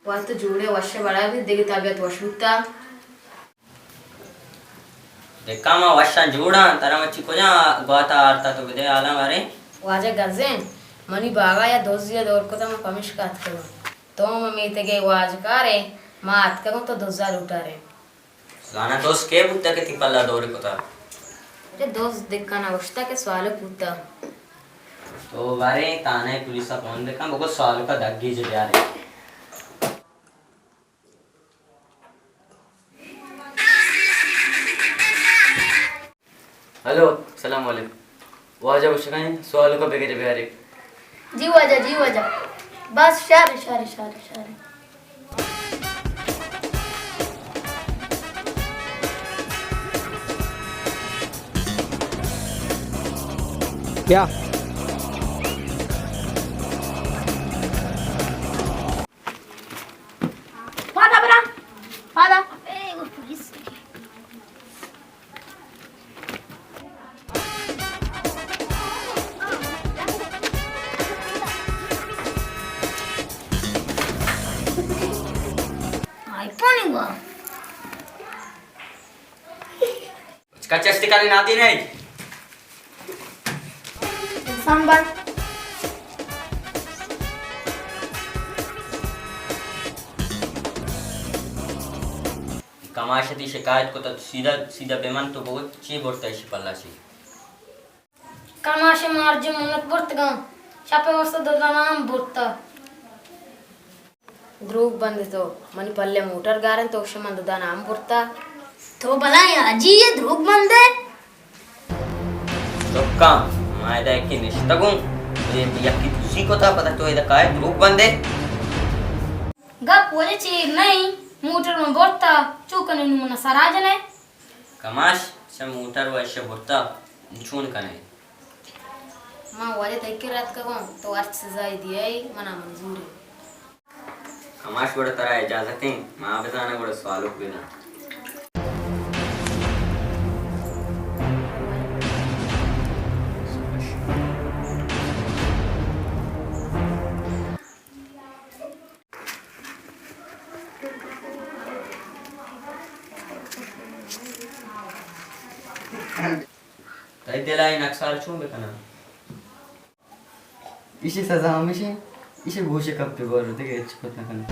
Quanto giure washe barabi degi tabiat washutta. देखा मैं वशा जोड़ा तारा मच्छी को जा गाता आरता तो विदे आला मारे वाजे गजेन मनी बागा या दोजिया दौर को तो मैं कमिश काट करूँ तो मैं मीते के वाज कारे मैं आत करूँ तो 2000 उठारे लाना दोस्त के बुत्ता के तिपल्ला दौरे को था अरे दोस्त देखा ना वश्ता के सवाल पूछता तो बारे ताने पुलिस का फोन देखा मुझको सवाल का दग्गी जो जा रहे हेलो सलाम वालेकुम वाजा उशकाएं सवाल का बेगे बिहारी जी वाजा बस शारे क्या फादा आईफोन हुआ इसका चेस्ट का नाती नहीं संभाल कमाशती शिकायत को तो सीधा बेमान तो बहुत ची बोलता है शिपल्ला सी कमाशे मार्जे मुनत बुर्तगा शापे वस्त ददानाम बुर्ता ध्रुव बंद तो मनी पल्ले मोटर गारन तो उसे मंद दाना आम बुरता तो भला याजी ये ध्रुव बंदे तो काम मायदा की निष्ठगुं ये यकी तुसी को था पता तो इधर काय ग्रुप बंदे गा पोले चीर नहीं मोटर में बुर्ता चूकने नुमना सराजने कमाश से मोटर वैसे बोलता छून कने माँ वाले तक के रात का कौन तो अर्थ सजा दिया ही मना मंजूरी कमाश बड़ा तरह इजाजतें माँ बताना बड़ा सवालों पे ना ताई दिलाई नक्सार छूं बेकना इसी सजा हमेशा इसे भूषे कब पे बोल रहे थे कि अच्छी पता करने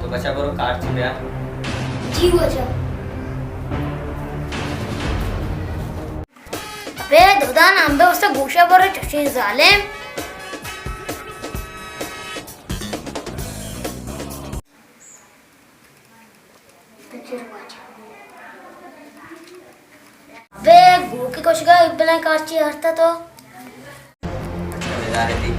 तो बच्चा बरो काट छिपया जी वजा अबे ददान अंबे उससे गोशा बरे चशी जालिम अबे गो की कोशिका इब्बला काची हरता तो बेदारे थी